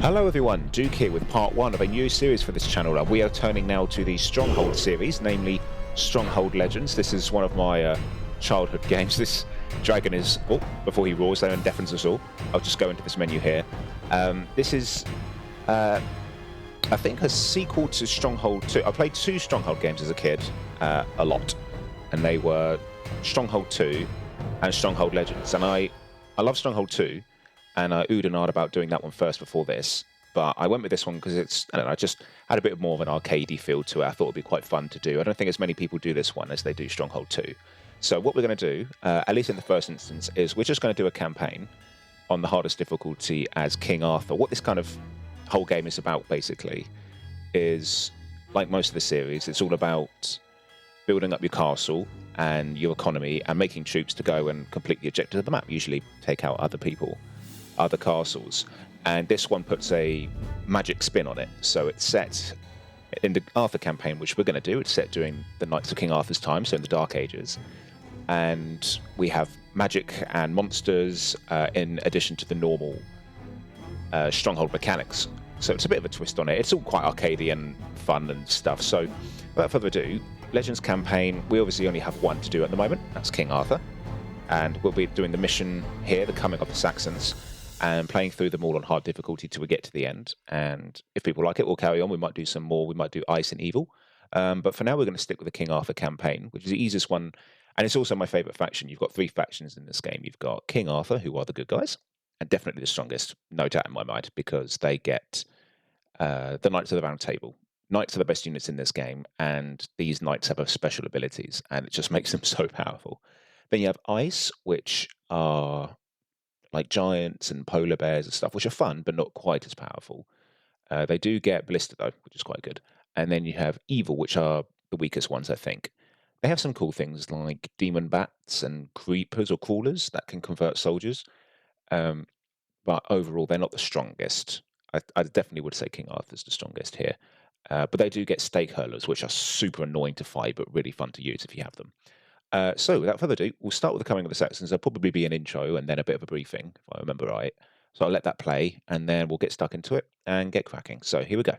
Hello everyone, Duke here with part 1 of a new series for this channel. We are turning now to the Stronghold series, namely Stronghold Legends. This is one of my childhood games. This dragon is, before he roars there and deafens us all, I'll just go into this menu here. This is, I think, a sequel to Stronghold 2. I played 2 Stronghold games as a kid, a lot, and they were Stronghold 2 and Stronghold Legends. And I love Stronghold 2. And I oohed and ahed about doing that one first before this, but I went with this one because it's, I don't know, I just had a bit more of an arcadey feel to it. I thought it would be quite fun to do. I don't think as many people do this one as they do Stronghold 2. So what we're going to do, at least in the first instance, is we're just going to do a campaign on the hardest difficulty as King Arthur. What this kind of whole game is about, basically, is, like most of the series, it's all about building up your castle and your economy and making troops to go and complete the objective of the map, usually take out other people. Other castles, and this one puts a magic spin on it. So it's set in the Arthur campaign, which we're going to do. It's set during the Knights of King Arthur's time, so in the Dark Ages, and we have magic and monsters in addition to the normal Stronghold mechanics. So it's a bit of a twist on it. It's all quite arcadey and fun and stuff. So without further ado, Legends campaign, we obviously only have one to do at the moment. That's King Arthur, and we'll be doing the mission here, the coming of the Saxons, and playing through them all on hard difficulty till we get to the end. And if people like it, we'll carry on. We might do some more. We might do Ice and Evil. But for now, we're going to stick with the King Arthur campaign, which is the easiest one. And it's also my favourite faction. You've got 3 factions in this game. You've got King Arthur, who are the good guys, and definitely the strongest, no doubt in my mind, because they get the Knights of the Round Table. Knights are the best units in this game, and these knights have special abilities, and it just makes them so powerful. Then you have Ice, which are like giants and polar bears and stuff, which are fun, but not quite as powerful. They do get ballista, though, which is quite good. And then you have evil, which are the weakest ones, I think. They have some cool things like demon bats and creepers or crawlers that can convert soldiers. But overall, they're not the strongest. I definitely would say King Arthur's the strongest here. But they do get stake hurlers, which are super annoying to fight, but really fun to use if you have them. So, without further ado, we'll start with the coming of the Saxons. There'll probably be an intro and then a bit of a briefing, if I remember right. So I'll let that play, and then we'll get stuck into it and get cracking. So here we go.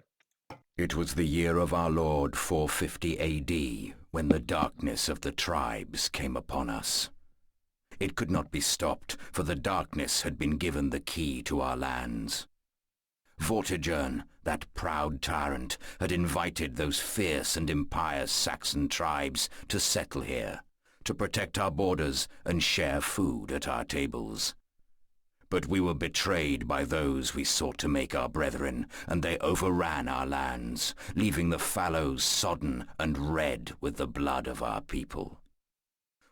It was the year of our Lord 450 AD, when the darkness of the tribes came upon us. It could not be stopped, for the darkness had been given the key to our lands. Vortigern, that proud tyrant, had invited those fierce and impious Saxon tribes to settle here, to protect our borders and share food at our tables. But we were betrayed by those we sought to make our brethren, and they overran our lands, leaving the fallows sodden and red with the blood of our people.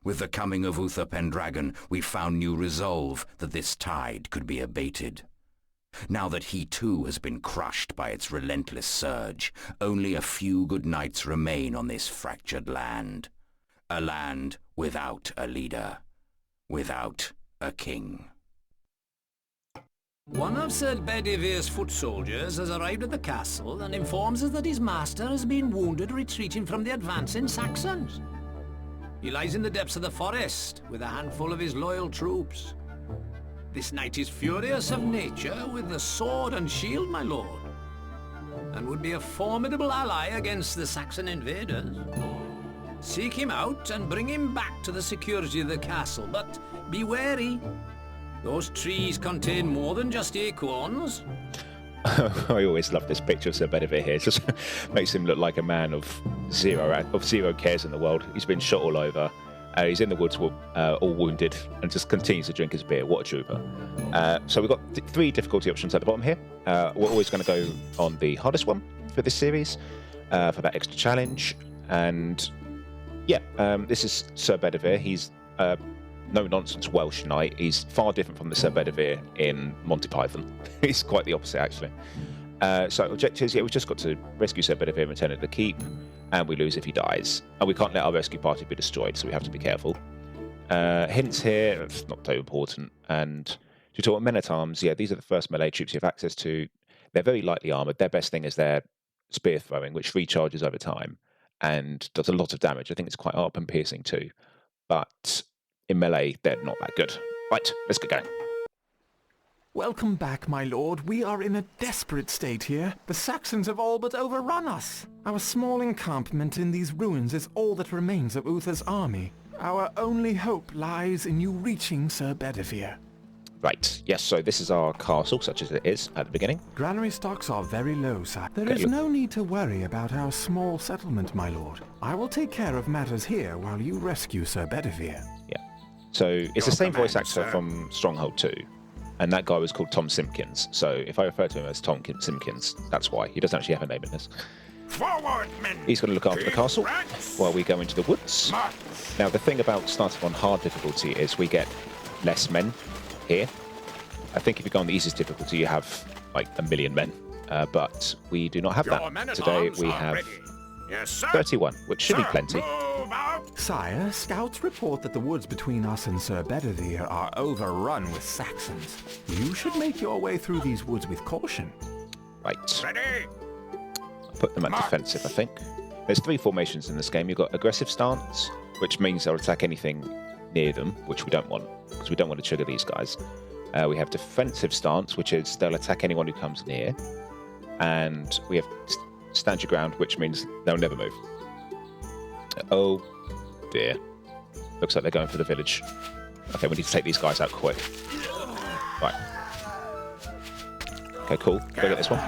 With the coming of Uther Pendragon, we found new resolve that this tide could be abated. Now that he too has been crushed by its relentless surge, only a few good knights remain on this fractured land. A land without a leader, without a king. One of Sir Bedivere's foot soldiers has arrived at the castle and informs us that his master has been wounded retreating from the advancing Saxons. He lies in the depths of the forest with a handful of his loyal troops. This knight is furious of nature with the sword and shield, my lord, and would be a formidable ally against the Saxon invaders. Seek him out and bring him back to the security of the castle, but be wary. Those trees contain more than just acorns. I always love this picture of Sir Bedivere here. It just makes him look like a man of zero cares in the world. He's been shot all over. He's in the woods all wounded and just continues to drink his beer. What a trooper. So we've got 3 difficulty options at the bottom here. We're always going to go on the hardest one for this series, for that extra challenge. And yeah, this is Sir Bedivere. He's no-nonsense Welsh knight. He's far different from the Sir Bedivere in Monty Python. He's quite the opposite, actually. So objectives, yeah, we've just got to rescue Sir Bedivere and return it to the keep, and we lose if he dies. And we can't let our rescue party be destroyed, so we have to be careful. Hints here, it's not so important. And to talk men-at-arms, yeah, these are the first melee troops you have access to. They're very lightly armoured. Their best thing is their spear throwing, which recharges over time and does a lot of damage. I think it's quite arp and piercing too. But in melee, they're not that good. Right, let's get going. Welcome back, my lord. We are in a desperate state here. The Saxons have all but overrun us. Our small encampment in these ruins is all that remains of Uther's army. Our only hope lies in you reaching Sir Bedivere. Right, yes, so this is our castle, such as it is at the beginning. Granary stocks are very low, sir. There is no need to worry about our small settlement, my lord. I will take care of matters here while you rescue Sir Bedivere. Yeah, so it's the same voice actor from Stronghold 2. And that guy was called Tom Simpkins. So if I refer to him as Tom Simpkins, that's why. He doesn't actually have a name in this. Forward, men. He's going to look after the castle while we go into the woods. Now, the thing about starting on hard difficulty is we get less men here. I think if you go on the easiest difficulty, you have like 1 million men. But we do not have that. Today we have 31, which should be plenty. Sire, scouts report that the woods between us and Sir Bedivere are overrun with Saxons. You should make your way through these woods with caution. Right. Ready. Put them at defensive, I think. There's 3 formations in this game. You've got aggressive stance, which means they'll attack anything near them, which we don't want, because we don't want to trigger these guys. We have defensive stance, which is they'll attack anyone who comes near. And we have stand your ground, which means they'll never move. Oh dear. Looks like they're going for the village. Okay, we need to take these guys out quick. Right. Okay, cool. Go get this one.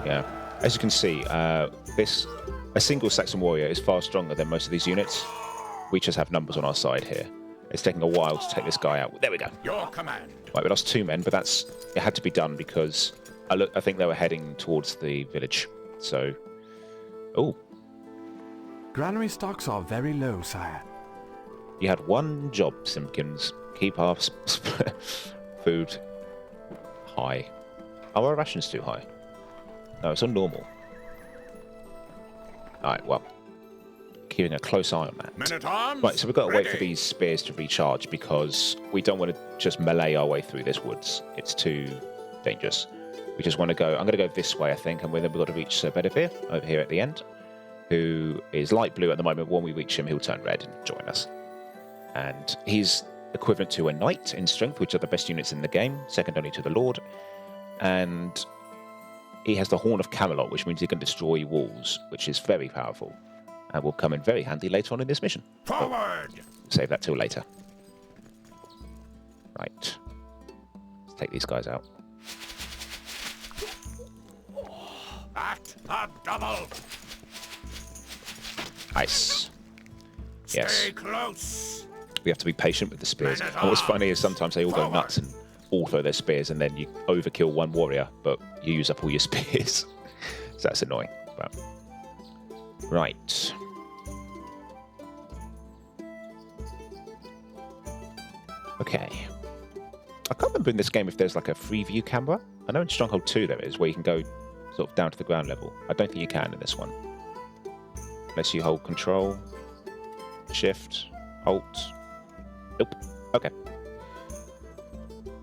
Yeah. As you can see, a single Saxon warrior is far stronger than most of these units. We just have numbers on our side here. It's taking a while to take this guy out. There we go. Your command. Right, we lost 2 men, but it had to be done because I think they were heading towards the village. So, oh, Granary stocks are very low, sire. you had one job, Simpkins. Keep our food high. Are our rations too high? No, it's on normal. Alright, well, keeping a close eye on that. Men-at-arms. Right, so we've got to wait for Ready. these spears to recharge because we don't want to just melee our way through this woods. It's too dangerous. We just want to go... I'm going to go this way, I think, and then we've got to reach Sir Bedivere over here at the end, who is light blue at the moment. When we reach him, he'll turn red and join us. And he's equivalent to a knight in strength, which are the best units in the game, second only to the Lord. And he has the Horn of Camelot, which means he can destroy walls, which is very powerful. And will come in very handy later on in this mission. Forward. But save that till later. Right. Let's take these guys out. At a double. Nice. Yes. Stay close. We have to be patient with the spears. And what's funny is sometimes they all go nuts and all throw their spears, and then you overkill one warrior, but you use up all your spears. So that's annoying. But... Right. Okay. I can't remember in this game if there's like a free view camera. I know in Stronghold 2 there is, where you can go sort of down to the ground level. I don't think you can in this one. Unless you hold control, shift, alt. Nope. Okay.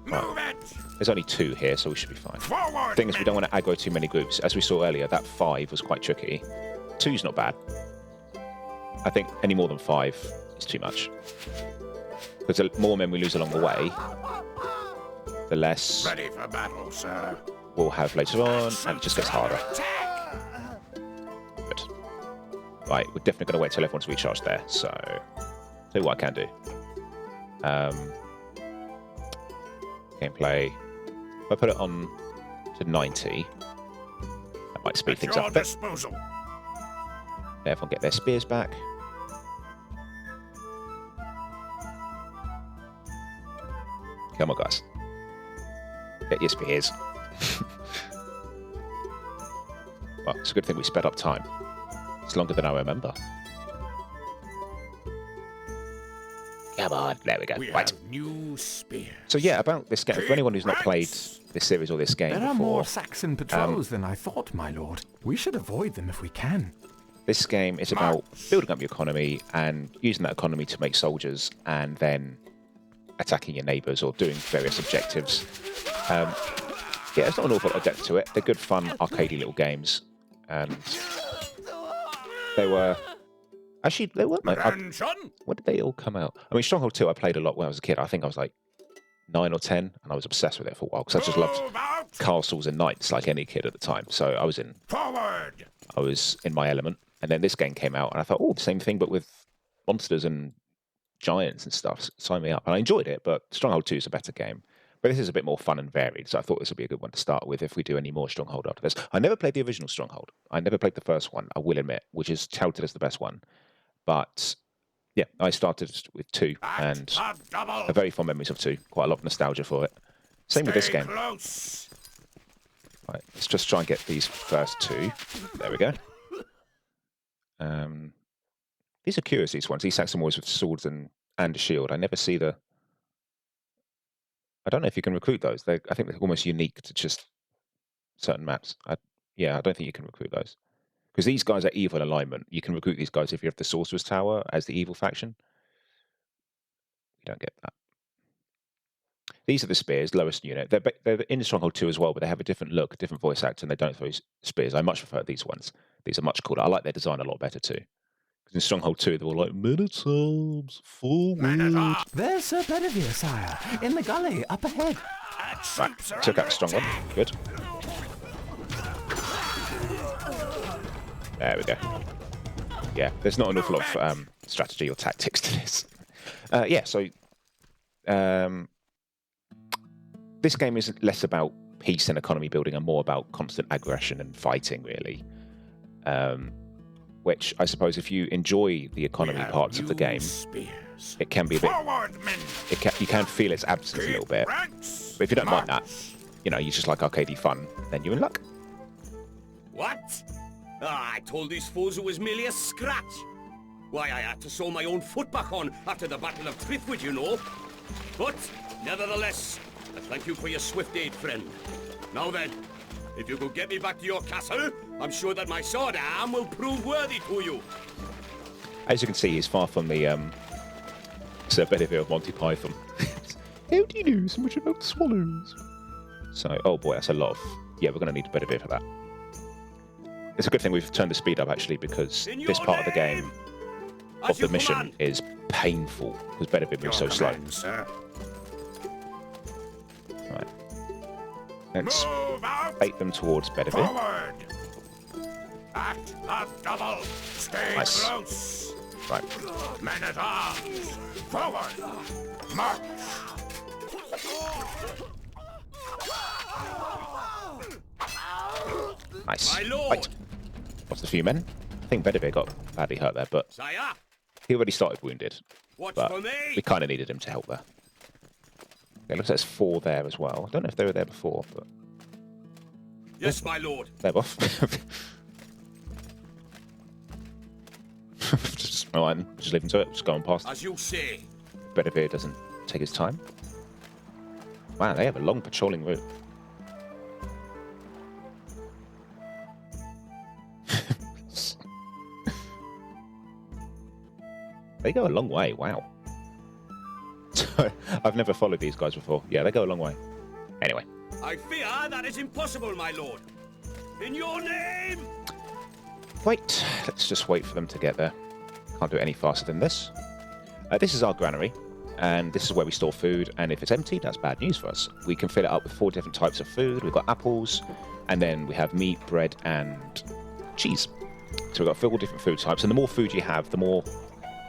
Move it. There's only 2 here, so we should be fine. Forward. The thing is, we don't want to aggro too many groups. As we saw earlier, that 5 was quite tricky. 2's not bad. I think any more than 5 is too much. Because the more men we lose along the way, the less Ready for battle, sir. we'll have later on, and it just gets harder. Attack. Good. Right, we're definitely going to wait till everyone's recharged there, so... See what I can do. Gameplay. If I put it on to 90, that might speed At things your up a bit. disposal. Everyone get their spears back. Come on, guys. Get your spears. Well, it's a good thing we sped up time. It's longer than I remember. Come on, there we go. We Right. have new spears. So yeah, about this game, for anyone who's not played this series or this game There are before, more Saxon patrols than I thought, my lord. We should avoid them if we can. this game is about building up your economy and using that economy to make soldiers and then attacking your neighbours or doing various objectives. Yeah, there's not an awful lot of depth to it. They're good, fun, arcadey little games. And they were Actually, they weren't. Attention! When did they all come out? I mean, Stronghold 2 I played a lot when I was a kid. I think I was like 9 or 10, and I was obsessed with it for a while because I just loved Move out! castles and knights like any kid at the time. So I was Forward! in my element. And then this game came out, and I thought, oh, the same thing, but with monsters and giants and stuff. Sign me up. And I enjoyed it, but Stronghold 2 is a better game. But this is a bit more fun and varied, so I thought this would be a good one to start with if we do any more Stronghold after this. I never played the original Stronghold. I never played the first one, I will admit, which is touted as the best one. But yeah, I started with 2, and A double! have very fond memories of 2. Quite a lot of nostalgia for it. Same with this Stay game. close! Right, let's just try and get these first 2. There we go. These are curious, these ones. These Saxon warriors with swords and a shield. I never see the... I don't know if you can recruit those. I think they're almost unique to just certain maps. Yeah, I don't think you can recruit those. Because these guys are evil alignment. You can recruit these guys if you have the Sorcerer's Tower as the evil faction. You don't get that. These are the spears, lowest unit. They're in Stronghold 2 as well, but they have a different look, different voice actor, and they don't throw spears. I much prefer these ones. These are much cooler. I like their design a lot better too. Because in Stronghold 2, they're all like, men at arms, forward. There's Sir Bedivere, sire, in the gully up ahead. Right, took out the strong one. Good. There we go. Yeah, there's not an awful lot of strategy or tactics to this. Yeah, so this game is less about peace and economy building and more about constant aggression and fighting, really. Which I suppose if you enjoy the economy parts of the game, it can be a bit... you can feel its absence a little bit. But if you don't mind that, you know, you're just like arcadey fun, then you're in luck. What? Ah, I told these fools it was merely a scratch. Why, I had to sew my own foot back on after the Battle of Trithwood, you know. But, nevertheless, I thank you for your swift aid, friend. Now then, if you could get me back to your castle, I'm sure that my sword arm will prove worthy to you. As you can see, he's far from the Sir Bedivere of Monty Python. How do you know so much about swallows? So, oh boy, that's a lot of... Yeah, we're going to need a Bedivere for that. It's a good thing we've turned the speed up, actually, because this part of the game, of the mission, is painful, because Bedivere moves so slow. Right. Let's bait them towards Bedivere. Forward! Act a double! Stay Nice. close! Right. Men at arms! Forward! March! Nice. My lord! Right. Lost a few men. I think Bedivere got badly hurt there, but Sire, he already started wounded. watch But for me. we kind of needed him to help there. Okay, looks like there's 4 there as well. I don't know if they were there before, but Yes, my lord. they're off. Just leave them to it. Just go on past. As you say. Bedivere doesn't take his time. Wow, they have a long patrolling route. They go a long way, wow. I've never followed these guys before. Yeah, they go a long way. Anyway. I fear that is impossible, my lord. In your name! Wait, let's just wait for them to get there. Can't do it any faster than this. This is our granary, and this is where we store food, and if it's empty, that's bad news for us. We can fill it up with 4 different types of food. We've got apples, and then we have meat, bread, and cheese. So we've got 4 different food types, and the more food you have, the more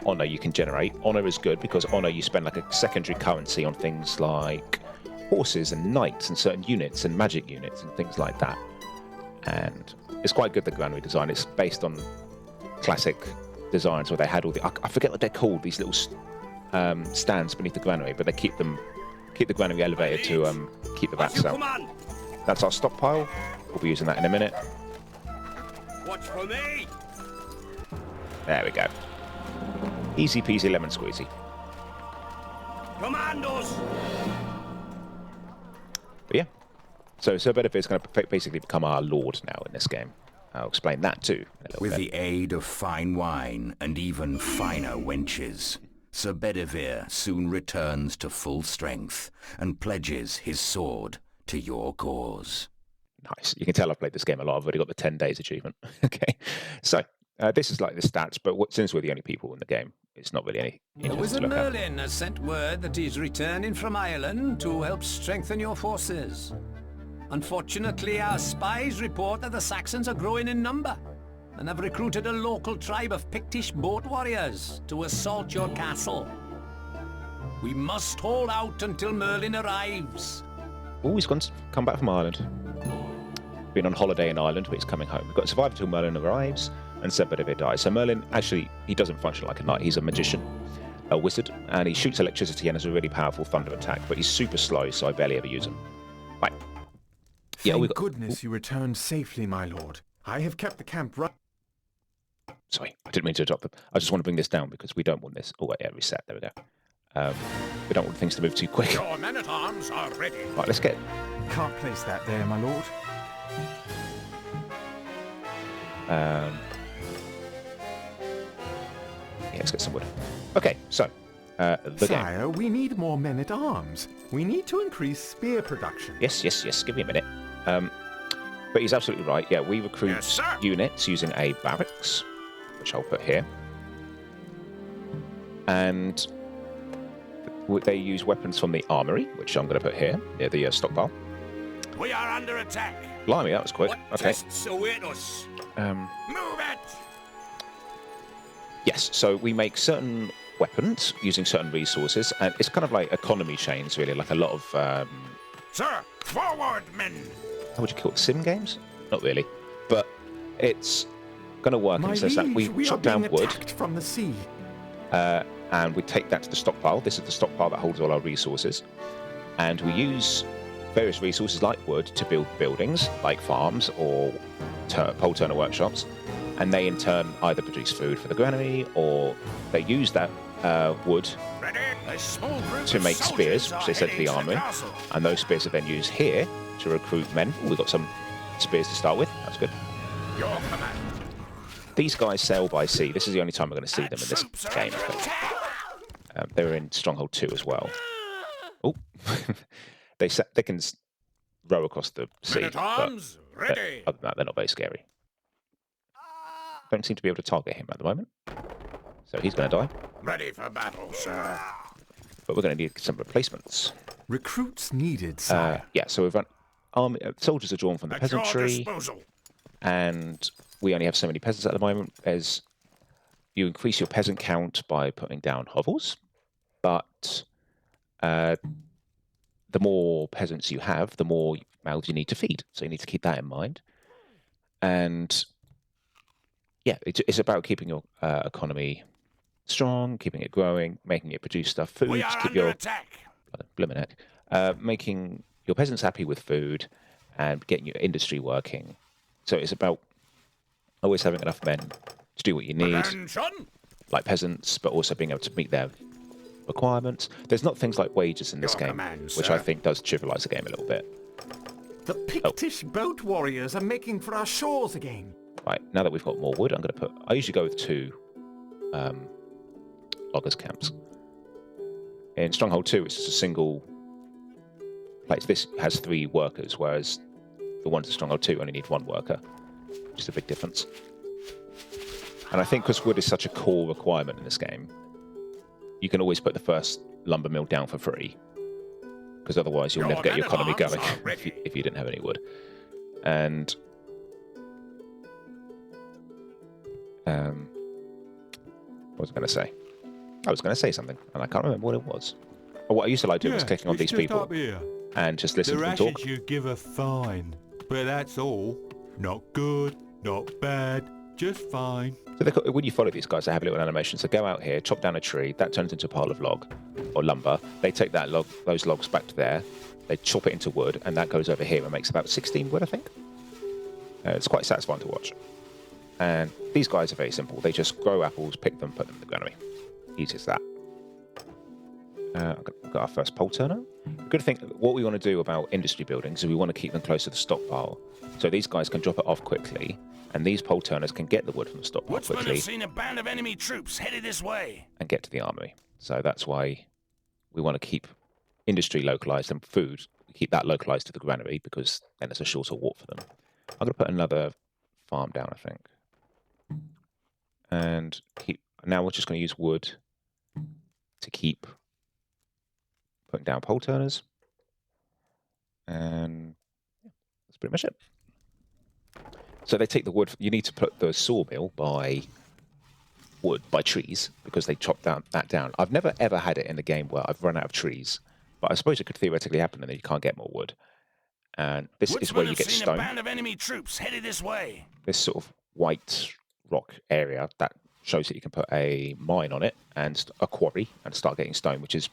honor you can generate. Honor is good because honor you spend like a secondary currency on things like horses and knights and certain units and magic units and things like that. And it's quite good, the granary design. It's based on classic designs where they had all the... I forget what they're called, these little stands beneath the granary, but they keep the granary elevated to keep the As rats you out. command. That's our stockpile. We'll be using that in a minute. Watch for me. There we go. Easy peasy lemon squeezy. Commandos. But yeah. So Sir Bedivere is going to basically become our lord now in this game. I'll explain that too in a little With bit. the aid of fine wine and even finer wenches, Sir Bedivere soon returns to full strength and pledges his sword to your cause. Nice. You can tell I've played this game a lot. I've already got the 10 days achievement. Okay. So, This is like the stats, but since we're the only people in the game, it's not really any The interest to wizard look at. Merlin has sent word that he's returning from Ireland to help strengthen your forces. Unfortunately, our spies report that the Saxons are growing in number and have recruited a local tribe of Pictish boat warriors to assault your castle. We must hold out until Merlin arrives. Oh, he's come back from Ireland. Been on holiday in Ireland, but he's coming home. We've got to survive until Merlin arrives and Sir Bedivere dies. So Merlin, actually, he doesn't function like a knight. He's a magician, a wizard, and he shoots electricity and has a really powerful thunder attack, but he's super slow, so I barely ever use him. Right. Yeah, Thank goodness you returned safely, my lord. I have kept the camp right. Sorry, I didn't mean to interrupt them. I just want to bring this down because we don't want this. Oh, wait, yeah, reset. There we go. We don't want things to move too quick. Your men-at-arms are ready. Right, let's get... Can't place that there, my lord. Yeah, let's get some wood. Okay, so, the Sire, we need more men-at-arms. We need to increase spear production. Yes, give me a minute. But he's absolutely right. Yeah, we recruit Yes, sir. units using a barracks, which I'll put here. And they use weapons from the armory, which I'm going to put here, near the stockpile. We are under attack. Blimey, that was quick. What Okay. tests await us? Move it! Yes, so we make certain weapons using certain resources, and it's kind of like economy chains, really, like a lot of... Sir, forward, men! how would you call it? Sim games? Not really. But it's going to work in My the sense that liege, we we are chop down being wood, attacked from the sea. and we take that to the stockpile. This is the stockpile that holds all our resources. And we use various resources like wood to build buildings, like farms or pole turner workshops. And they, in turn, either produce food for the granary, or they use that wood Ready? A small group to of make spears, soldiers which are they send to the heading armory. castle. And those spears are then used here to recruit men. We've got some spears to start with. That's good. Your command. These guys sail by sea. This is the only time we're going to see them in this Troops are game, I under think. attack. They were in Stronghold 2 as well. Oh, they can row across the sea. But Men-at-arms, ready. other than that, they're not very scary. Don't seem to be able to target him at the moment. So he's going to die. Ready for battle, sir. But we're going to need some replacements. Recruits needed, sire. Yeah, so we've run... soldiers are drawn from the At your peasantry. disposal. And we only have so many peasants at the moment. You increase your peasant count by putting down hovels, but the more peasants you have, the more mouths you need to feed. So you need to keep that in mind. And yeah, it's about keeping your economy strong, keeping it growing, making it produce stuff, food We to are keep under your attack. blimmin' heck, making your peasants happy with food and getting your industry working. So it's about always having enough men to do what you need, Attention. like peasants, but also being able to meet their requirements. There's not things like wages in this Your game, command, which sir. I think does trivialize the game a little bit. The Pictish boat warriors are making for our shores again. Right, now that we've got more wood, I'm going to put... I usually go with 2 loggers camps. In Stronghold 2, it's just a single place. This has 3 workers, whereas the ones in Stronghold 2 only need 1 worker, which is a big difference. And I think because wood is such a core requirement in this game, you can always put the first lumber mill down for free, because otherwise you'll Your never get your economy men-at-arms going are ready. if you didn't have any wood. And what was I going to say? I was going to say something, and I can't remember what it was. Oh, what I used to like doing was clicking on these people and just The listening to them talk. rations you give are fine, but that's all. Not good, not bad, just fine. So when you follow these guys, they have a little animation. So go out here, chop down a tree, that turns into a pile of log or lumber. They take those logs back to there, they chop it into wood, and that goes over here and makes about 16 wood, I think. It's quite satisfying to watch. And these guys are very simple. They just grow apples, pick them, put them in the granary. Easy as that. We've got our first pole turner. Good thing, what we want to do about industry buildings is we want to keep them close to the stockpile. So these guys can drop it off quickly, and these pole turners can get the wood from the stockpile Woodsmen quickly have seen a band of enemy troops headed this way. and get to the armory. So that's why we want to keep industry localized and food. We keep that localized to the granary because then it's a shorter walk for them. I'm going to put another farm down, I think. And now we're just going to use wood to keep putting down pole turners. And that's pretty much it. So they take the wood. You need to put the sawmill by wood, by trees, because they chop that down. I've never ever had it in a game where I've run out of trees, but I suppose it could theoretically happen and then you can't get more wood. And this is where you get seen stone. a band of enemy troops headed this way. This sort of white rock area that shows that you can put a mine on it and a quarry and start getting stone, which is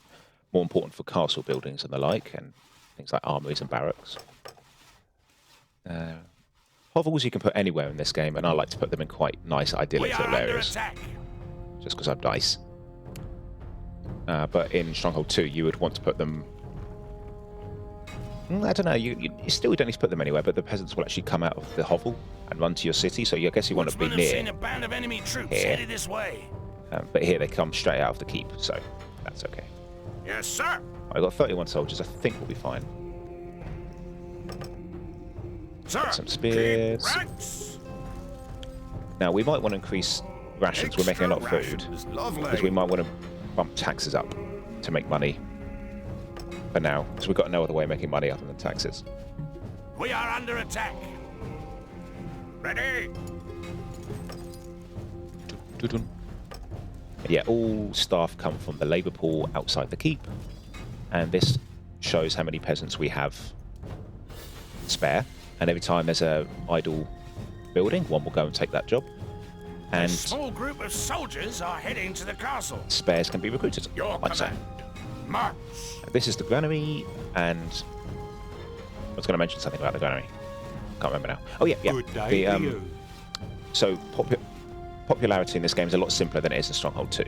more important for castle buildings and the like, and things like armories and barracks. Hovels you can put anywhere in this game, and I like to put them in quite nice, idyllic little areas. Just because I'm nice. But in Stronghold 2, you would want to put them... I don't know, you still don't need to put them anywhere, but the peasants will actually come out of the hovel and run to your city, so I guess you want to be near Seen a band of enemy troops here. headed this way. But here they come straight out of the keep, so that's okay. Yes, sir. I've got 31 soldiers, I think we'll be fine. Sir, Get some spears. keep ranks. Now, we might want to increase rations. We're making a lot of food. Because we might want to bump taxes up to make money for now. Because we've got no other way of making money other than taxes. We are under attack. Ready? Doo-doo. Yeah, all staff come from the labour pool outside the keep. And this shows how many peasants we have spare. And every time there's a idle building, one will go and take that job. A And small group of soldiers are heading to the castle. spares can be recruited. Your like so. command. March. This is the granary, and I was going to mention something about the granary. Can't remember now. Oh yeah. Good day to you. So popularity in this game is a lot simpler than it is in Stronghold 2.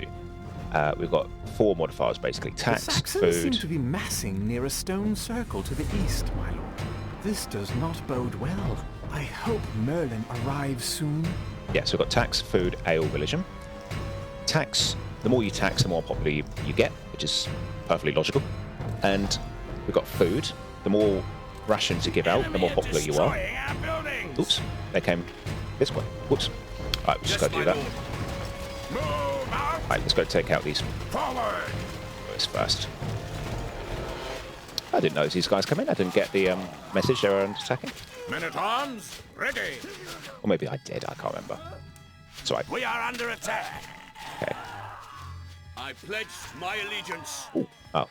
We've got 4 modifiers basically: The tax, Saxons seem food. to be massing near a stone circle to the east, my lord. This does not bode well. I hope Merlin arrives soon. Yeah, so we've got tax, food, ale, religion. Tax, the more you tax, the more popular you get, which is perfectly logical. And we've got food. The more rations you give out, the more popular you are. Destroying our buildings. Oops, they came this way. Whoops. Alright, we'll just go do that. Move out. Right, let's go take out these Forward. boys first. I didn't notice these guys come in. I didn't get the message they were attacking. Men at arms, ready. Or maybe I did, I can't remember. It's alright. We are under attack. Okay. I pledged my allegiance. Ooh. Oh.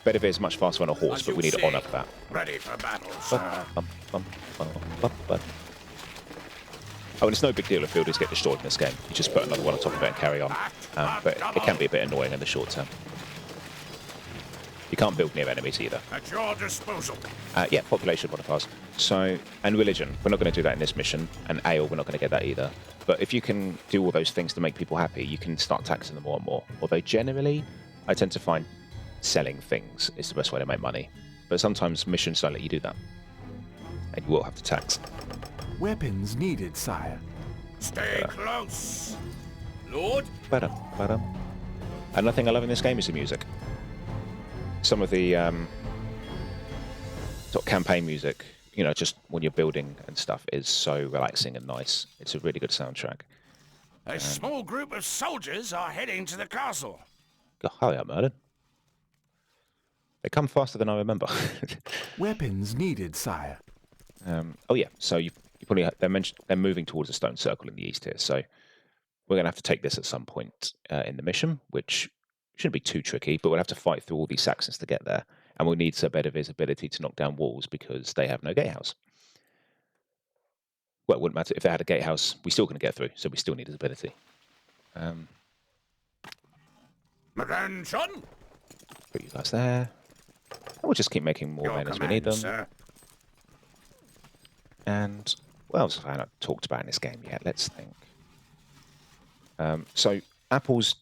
Bedivere is much faster on a horse, As but we you need say. honour for that. Ready for battle, sir. Oh, and it's no big deal if buildings get destroyed in this game. You just put another one on top of it and carry on. But it can be a bit annoying in the short term. You can't build near enemies either. At your disposal. Yeah, population modifiers. So, and religion. We're not going to do that in this mission. And ale, we're not going to get that either. But if you can do all those things to make people happy, you can start taxing them more and more. Although generally, I tend to find selling things is the best way to make money. But sometimes missions don't let you do that. And you will have to tax. Weapons needed, sire. Stay close. Lord, Another thing I love in this game is the music. Some of the sort of campaign music, you know, just when you're building and stuff, is so relaxing and nice. It's a really good soundtrack. A small group of soldiers are heading to the castle. God, hurry up, Merlin. They come faster than I remember. Weapons needed, sire. Oh yeah, so you probably they're moving towards a stone circle in the east here. So we're going to have to take this at some point in the mission, which shouldn't be too tricky, but we'll have to fight through all these Saxons to get there. And we'll need Sir Bedivere's ability to knock down walls because they have no gatehouse. Well, it wouldn't matter. If they had a gatehouse, we're still going to get through, so we still need his ability. Attention. Put you guys there. And we'll just keep making more men as we need them. Sir. And what else have I not talked about in this game yet? Let's think. So apples,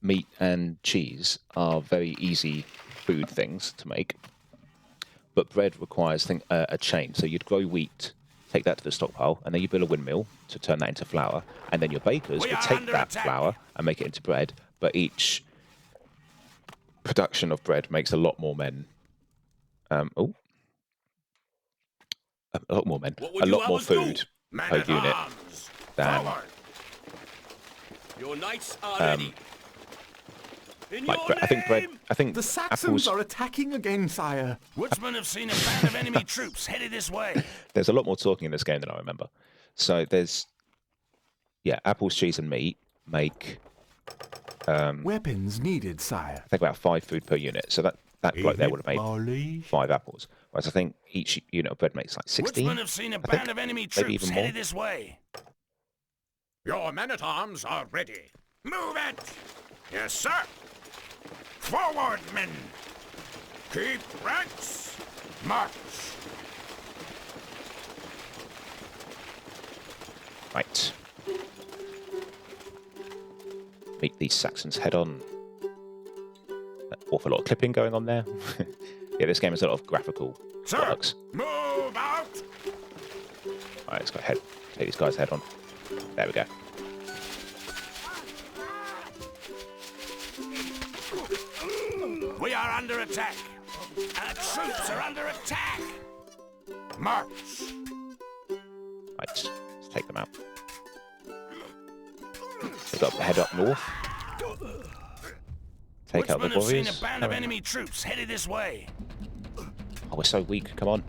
meat, and cheese are very easy food things to make. But bread requires a chain. So you'd grow wheat, take that to the stockpile, and then you build a windmill to turn that into flour. And then your bakers We would are take under that attack. flour and make it into bread. But each production of bread makes a lot more men. A lot more men. What would A you lot more have us do? food Men per at unit arms. than Forward. Your knights are ready. In Like, your I think name! The Saxons apples. are attacking again, sire. Woodsmen have seen a band of enemy troops headed this way. There's a lot more talking in this game than I remember. So there's, yeah, apples, cheese, and meat make Weapons needed, sire. I think about 5 food per unit. So that bloke there would have made Molly. 5 apples. Whereas I think each unit of bread makes like 16. Woodsmen have seen a I think band of enemy maybe troops even more. headed this way. Your men-at-arms are ready. Move it! Yes, sir. Forward, men. Keep ranks. March. Right. Meet these Saxons head on. An awful lot of clipping going on there. Yeah, this game has a lot of graphical Sir, works. move out. Alright, let's go ahead. Take these guys head on. There we go. We are under attack. Our troops are under attack. March. Right, let's take them out. We've got to head up north. Take out the Woodsmen have seen warriors. a band of enemy troops headed this way. Oh, we're so weak. Come on.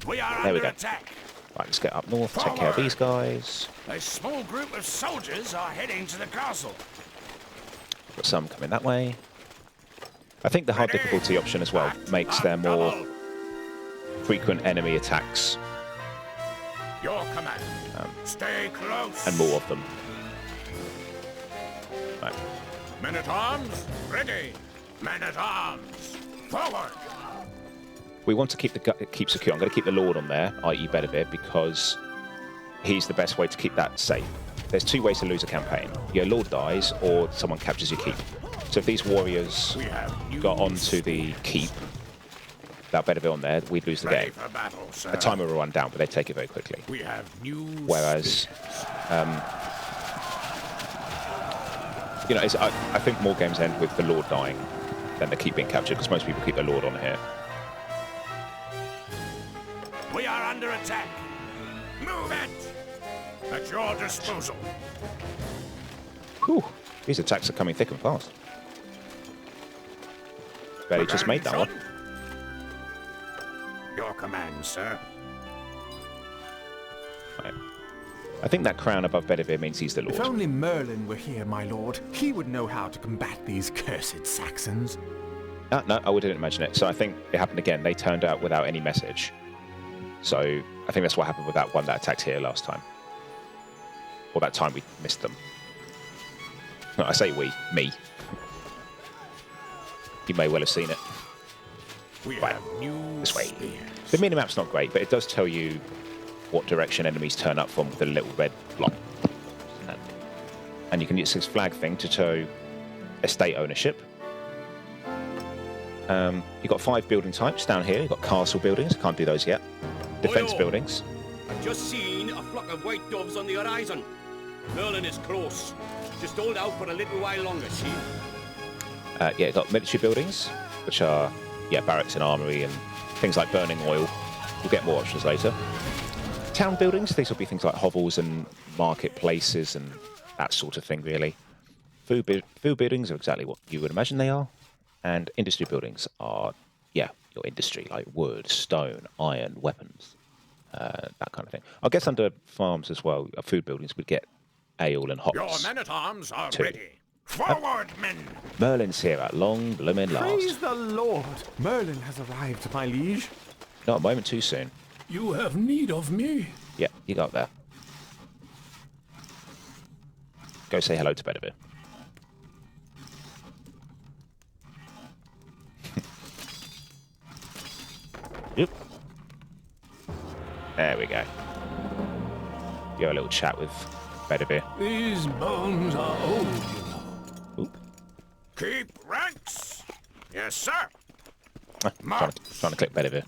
We are There we under go. attack. Right, let's get up north. Take care of these guys. A small group of soldiers are heading to the castle. Got some coming that way. I think the hard difficulty option as well makes there more frequent enemy attacks Your command. Stay close. and more of them. Right. Men at arms, ready. Men at arms, forward. We want to keep secure. I'm going to keep the Lord on there, i.e. Bedivere, because he's the best way to keep that safe. There's 2 ways to lose a campaign. Your Lord dies, or someone captures your keep. So if these warriors got onto the keep without Bedivere on there, we'd lose the game. For battle, sir. A timer will run down, but they take it very quickly. We have news. Whereas, you know, I think more games end with the Lord dying than the keep being captured, because most people keep their Lord on here. We are under attack. Move it. At your disposal. Whew, these attacks are coming thick and fast. Bet he just made that one. Your command, sir. Right. I think that crown above Bedivere means he's the If Lord. only Merlin were here, my lord, he would know how to combat these cursed Saxons. No, I wouldn't imagine it. So I think it happened again. They turned out without any message. So I think that's what happened with that one that attacked here last time. Or that time we missed them. No, I say we, me. You may well have seen it. We Right, have new this way. spears. The minimap's not great, but it does tell you what direction enemies turn up from with a little red block. And you can use this flag thing to show estate ownership. You've got 5 building types down here. You've got castle buildings, can't do those yet. Defense Oi-oh. buildings. I've just seen a flock of white doves on the horizon. Merlin is close. Just hold out for a little while longer, see? Yeah, you've got military buildings, which are, yeah, barracks and armory and things like burning oil. We'll get more options later. Town buildings, these will be things like hovels and marketplaces and that sort of thing, really. Food buildings are exactly what you would imagine they are. And industry buildings are, yeah, your industry, like wood, stone, iron, weapons, that kind of thing. I guess under farms as well, food buildings would get ale and hops. Your men-at-arms are Two. ready. Forward, men. Merlin's here at long blooming Praise last. the Lord! Merlin has arrived, my liege. Not a moment too soon. You have need of me. Yeah, you got there. Go say hello to Bedivere. Yep. There we go. You have a little chat with Bedivere. These bones are old, you know. Oop. Keep ranks. Yes, sir. Trying to click Bedivere.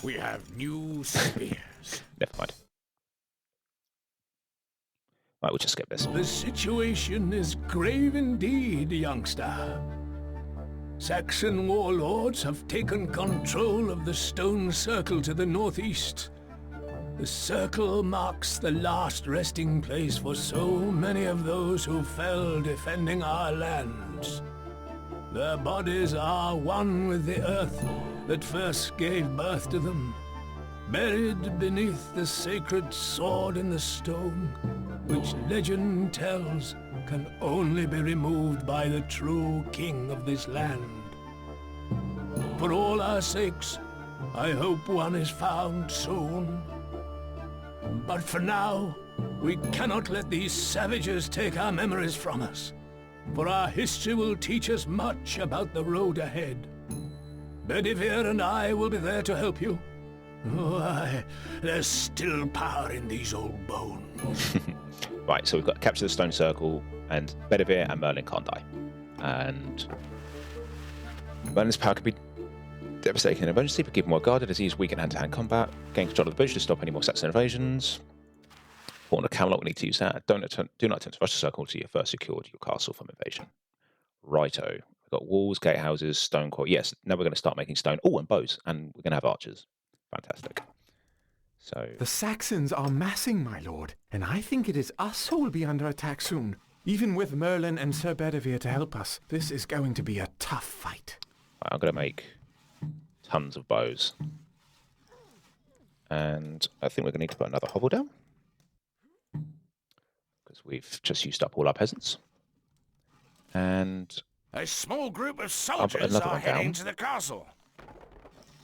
We have new spears. Never mind. Right, we'll just skip this. The situation is grave indeed, youngster. Saxon warlords have taken control of the stone circle to the northeast. The circle marks the last resting place for so many of those who fell defending our lands. Their bodies are one with the earth that first gave birth to them, buried beneath the sacred sword in the stone, which legend tells can only be removed by the true king of this land. For all our sakes, I hope one is found soon. But for now, we cannot let these savages take our memories from us, for our history will teach us much about the road ahead. Bedivere and I will be there to help you. Oh, aye, there's still power in these old bones. Right, so we've got to capture the stone circle, and Bedivere and Merlin can't die. And Merlin's power could be devastating in an emergency, but keep him well guarded as he is weak in hand-to-hand combat. Gain control of the bridge to stop any more Saxon invasions. Port on a Camelot, we need to use that. Do not attempt to rush the circle until you've first secured your castle from invasion. Righto. We've got walls, gatehouses, stone core. Yes, now we're going to start making stone. Oh, and bows. And we're going to have archers. Fantastic. So The Saxons are massing, my lord, and I think it is us who will be under attack soon. Even with Merlin and Sir Bedivere to help us, this is going to be a tough fight. right, I'm going to make tons of bows. And I think we're going to need to put another hovel down, because we've just used up all our peasants. And A small group of put soldiers another are one down. heading to the castle.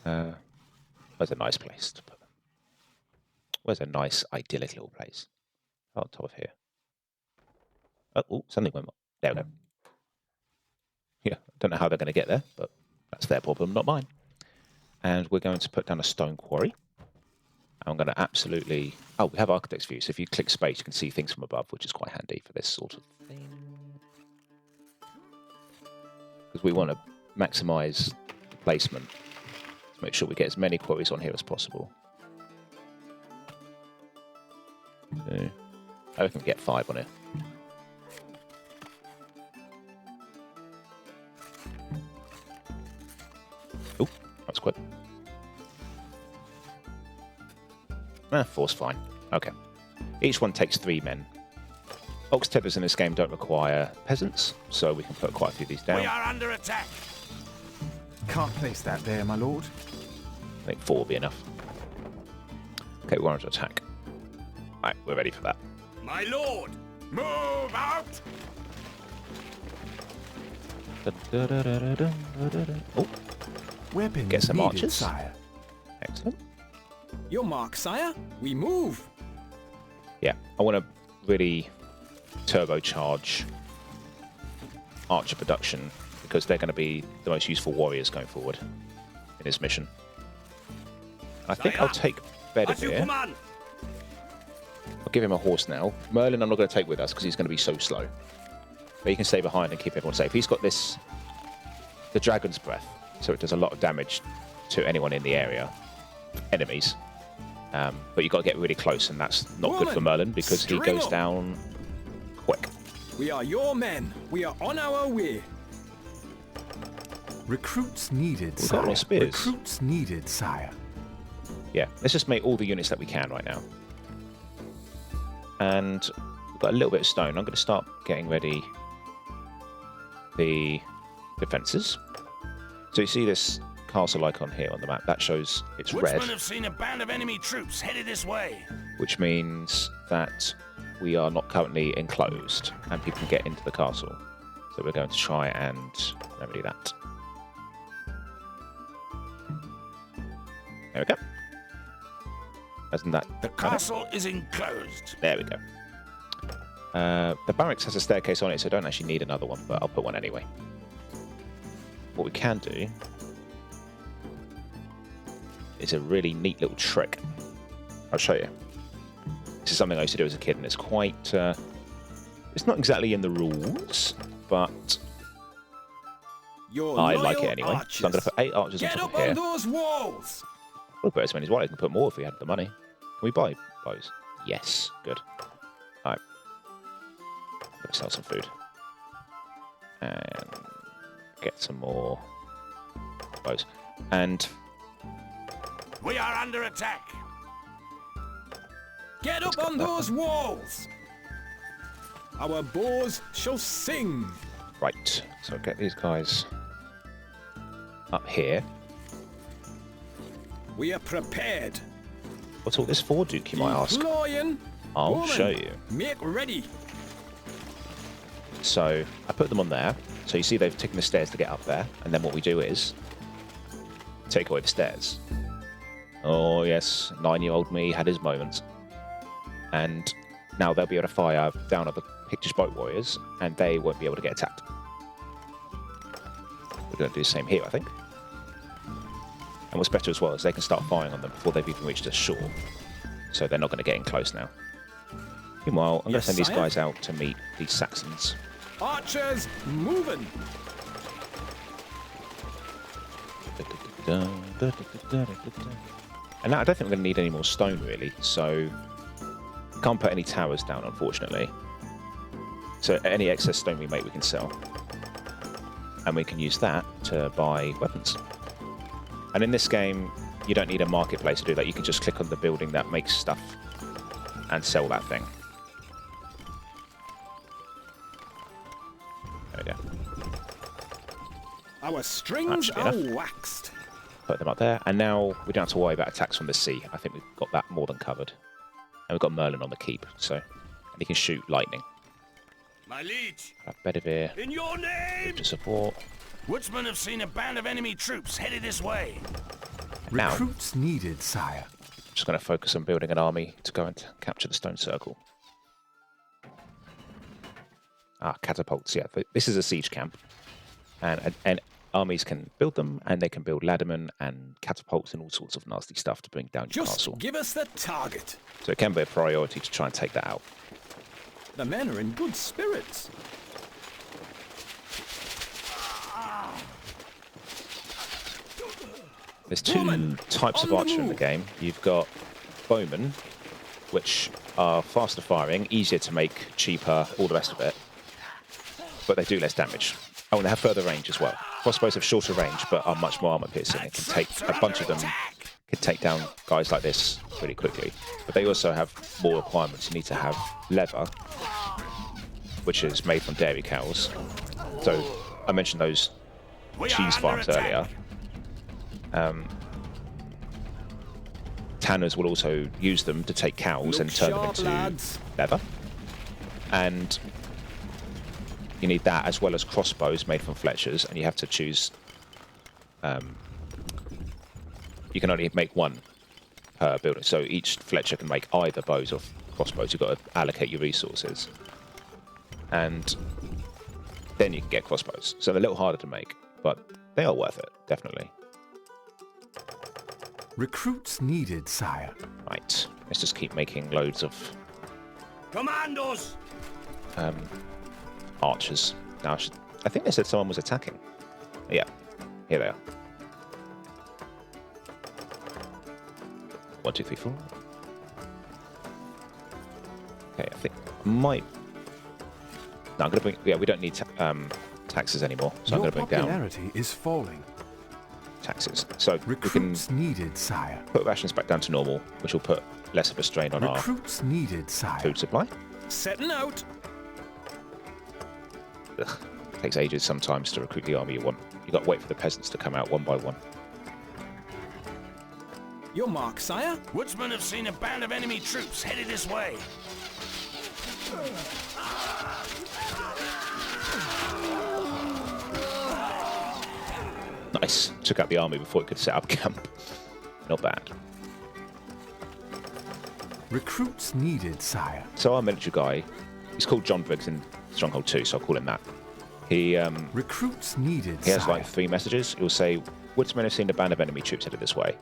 where's a nice place to put them? Where's a nice, idyllic little place? Oh, on top of here. Oh, something went wrong. There we go. Yeah, I don't know how they're going to get there, but that's their problem, not mine. And we're going to put down a stone quarry. I'm going to absolutely... Oh, we have architect's view, so if you click space, you can see things from above, which is quite handy for this sort of thing. Because we want to maximise the placement to make sure we get as many quarries on here as possible. So, I reckon we get 5 on it. Oh, that's quick. 4's fine. Okay. Each one takes 3 men. Ox tethers in this game don't require peasants, so we can put quite a few of these down. We are under attack. Can't place that there, my lord. I think 4 will be enough. Okay, we're under attack. Right, we're ready for that. My lord! Move out! Oh, Weapons Get some needed, archers. sire. excellent. Your mark, sire. We move. Yeah, I want to really turbocharge archer production because they're going to be the most useful warriors going forward in this mission. I think I'll take At your Bedivere. command! I'll give him a horse now. Merlin I'm not going to take with us because he's going to be so slow. But he can stay behind and keep everyone safe. He's got this, the Dragon's Breath, so it does a lot of damage to anyone in the area, enemies. But you've got to get really close, and that's not good for Merlin because he goes down quick. We are your men. We are on our way. Recruits needed, We've got sire. more spears. Recruits needed, sire. Yeah, let's just make all the units that we can right now. And we've got a little bit of stone. I'm going to start getting ready the defences. So you see this castle icon here on the map. That shows it's red, Woodsmen have seen a band of enemy troops headed this way. which means that we are not currently enclosed and people can get into the castle. So we're going to try and remedy that. There we go. Hasn't that... The castle is enclosed. There we go. The barracks has a staircase on it, so I don't actually need another one, but I'll put one anyway. What we can do is a really neat little trick. I'll show you. This is something I used to do as a kid, and it's quite... it's not exactly in the rules, but Your I like loyal it anyway. archers. So I'm going to put 8 archers Get on top up of here. on those walls. We'll put as many as well. I can put more if we had the money. Can we buy bows? Yes, good. Alright. Let's sell some food. And get some more bows. And We are under attack. Get up on those walls! Our bows shall sing! Right, so get these guys up here. We are prepared. What's all this for, Duke, you might ask? Deploying. I'll Bowman, show you. Make ready. So I put them on there. So you see they've taken the stairs to get up there. And then what we do is take away the stairs. Oh, yes, 9-year-old me had his moments. And now they'll be able to fire down at the Pictish boat warriors, and they won't be able to get attacked. We're going to do the same here, I think. And what's better as well is they can start firing on them before they've even reached the shore. So they're not going to get in close now. Meanwhile, I'm going to send these guys out to meet these Saxons. Archers, moving. And now I don't think we're going to need any more stone, really. So can't put any towers down, unfortunately. So any excess stone we make, we can sell. And we can use that to buy weapons. And in this game, you don't need a marketplace to do that. You can just click on the building that makes stuff and sell that thing. There we go. Our strings are waxed. Put them up there. And now we don't have to worry about attacks from the sea. I think we've got that more than covered. And we've got Merlin on the keep, so and he can shoot lightning. My liege, Bedivere in your name! to support. Woodsmen have seen a band of enemy troops headed this way. And now, Recruits needed, sire. I'm just going to focus on building an army to go and capture the stone circle. Ah, catapults, yeah. This is a siege camp. And armies can build them, and they can build laddermen and catapults and all sorts of nasty stuff to bring down your Just castle. give us the target. So it can be a priority to try and take that out. The men are in good spirits. There's two types of archer in the game. You've got bowmen, which are faster firing, easier to make, cheaper, all the rest of it. But they do less damage. Oh, and they have further range as well. Crossbows have shorter range, but are much more armor piercing. It can take a bunch of them, can take down guys like this really quickly. But they also have more requirements. You need to have leather, which is made from dairy cows. So I mentioned those cheese farms earlier. Tanners will also use them to take cows and turn them into leather. And you need that as well as crossbows made from fletchers, and you have to choose. You can only make one per building, so each fletcher can make either bows or crossbows. You've got to allocate your resources, and then you can get crossbows. So they're a little harder to make, but they are worth it, definitely. Recruits needed, sire. Right, let's just keep making loads of Commandos! archers. Now, I think they said someone was attacking. Yeah, here they are. 1, 2, 3, 4. Okay, I think I might. No, I'm gonna bring. Yeah, we don't need taxes anymore, so I'm gonna bring down popularity is falling. taxes. So Recruits we can needed, sire. put rations back down to normal, which will put less of a strain on Recruits needed, our sire. food supply. Setting out. Ugh, takes ages sometimes to recruit the army you want. You've got to wait for the peasants to come out one by one. Your mark, sire. Woodsmen have seen a band of enemy troops headed this way. Nice. Took out the army before it could set up camp. Not bad. Recruits needed, sire. So our military guy, he's called John Briggs in Stronghold 2, so I'll call him that. He Recruits needed, he has sire. like 3 messages. He'll say, Woodsmen have seen a band of enemy troops headed this way.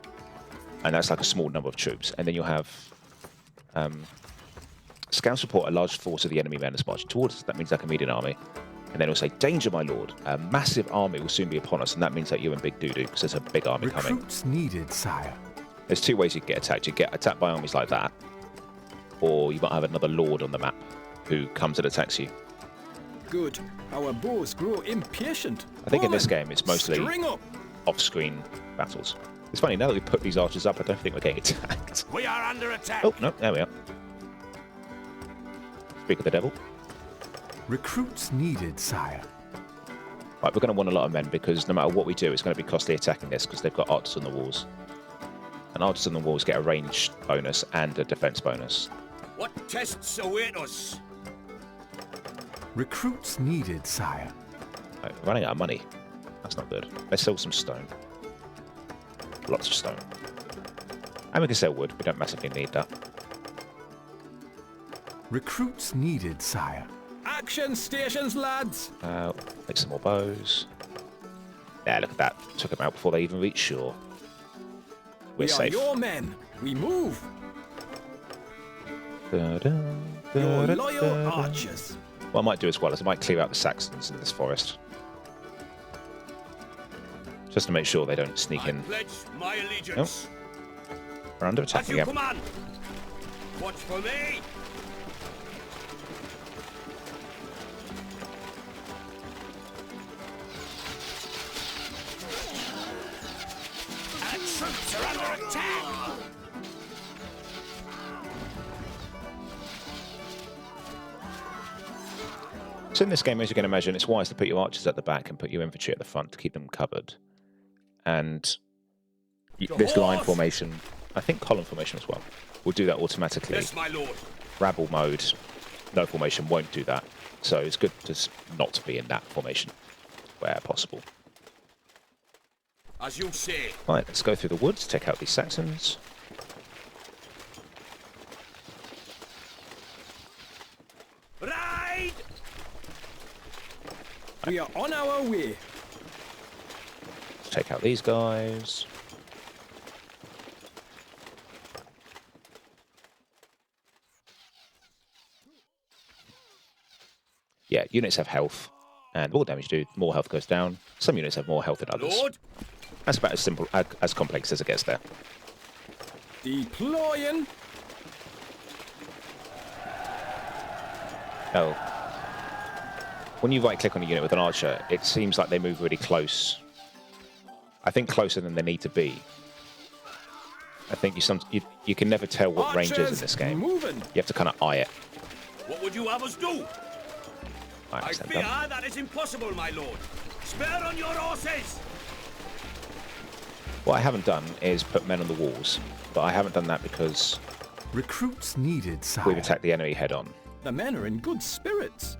And that's like a small number of troops. And then you'll have scouts report a large force of the enemy men is marching towards us. That means like a median army. And then he'll say, danger, my lord. A massive army will soon be upon us. And that means that you're in big doo-doo, because there's a big army coming. Recruits needed, sire. There's 2 ways you can get attacked. You get attacked by armies like that, or you might have another lord on the map who comes and attacks you. Good. Our bows grow impatient. I think in Bowman, this game it's mostly string up. off-screen battles. It's funny, now that we put these archers up, I don't think we're getting attacked. We are under attack. Oh, no, there we are. Speak of the devil. Recruits needed, sire. Right, we're going to want a lot of men because no matter what we do, it's going to be costly attacking this because they've got archers on the walls. And archers on the walls get a range bonus and a defense bonus. What tests await us? Recruits needed, sire. Right, we're running out of money. That's not good. Let's sell some stone. Lots of stone. And we can sell wood. We don't massively need that. Recruits needed, sire. Action stations, lads! Make some more bows. Yeah, look at that. Took them out before they even reached shore. We're We are safe. your men. We move. Da, da, Your da, loyal da, da. archers. What I might do as well is I might clear out the Saxons in this forest. Just to make sure they don't sneak I in. pledge my allegiance. We're under attack As you again. command. Watch for me. Our troops are under attack! So in this game, as you can imagine, it's wise to put your archers at the back and put your infantry at the front to keep them covered. And this line formation, I think column formation as well, will do that automatically. Yes, my lord. Rabble mode, no formation won't do that. So it's good to not be in that formation where possible. As you say. Right, let's go through the woods, take out these Saxons. Ride! We are on our way. Let's take out these guys. Yeah, units have health, and the more damage you do, the more health goes down. Some units have more health than others. Lord, That's about as simple, as complex as it gets there. Deploying. Oh. When you right-click on a unit with an archer, it seems like they move really close. I think closer than they need to be. I think you can never tell what range is in this game. Moving. You have to kind of eye it. what would you have us do? Right, I that's them fear done. that is impossible, my lord. Spare on your horses! What I haven't done is put men on the walls, but I haven't done that because Recruits needed, sire. we've attacked the enemy head-on. The men are in good spirits.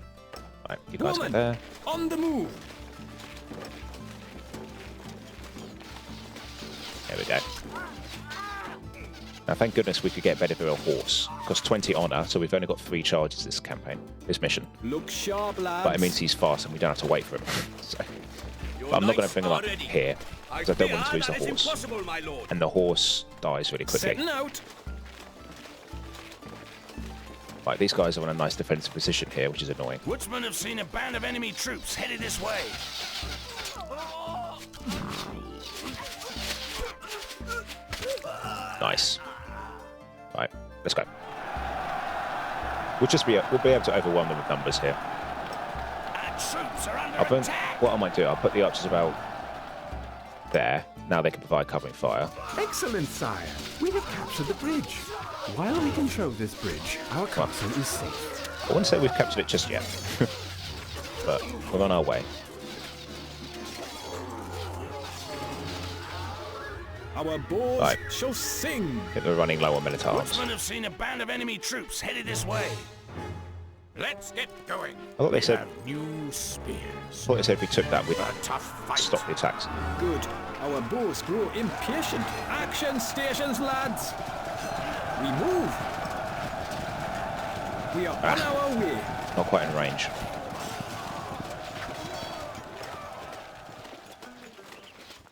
Right, you guys Woman, get there. on the move. There we go. Now, thank goodness we could get Bedivere a horse. Cost 20 honour, so we've only got 3 charges this campaign, this mission. Look sharp, lads. But it means he's fast and we don't have to wait for him. So, Your but I'm not going knights to bring him are up ready. here, because I don't want him to lose the that is horse. impossible, my lord. And the horse dies really quickly. Setting out. Right, these guys are in a nice defensive position here, which is annoying. Woodsmen have seen a band of enemy troops headed this way. Nice. Right, let's go. We'll be able to overwhelm them with numbers here. Our troops are under I'll put, attack. what I might do, I'll put the archers about there. Now they can provide covering fire. Excellent, sire. We have captured the bridge. While we control this bridge, our castle is safe. I wouldn't say we've captured it just yet, but we're on our way. Our boars Right. shall sing. I think we're running low on men at arms. Woodsmen have seen a band of enemy troops headed this way. Let's get going. I thought they said, Have new spears. if we took that, we'd A tough fight. stop the attacks. Good. Our boars grow impatient. Action stations, lads. We move. We are on our way. Not quite in range.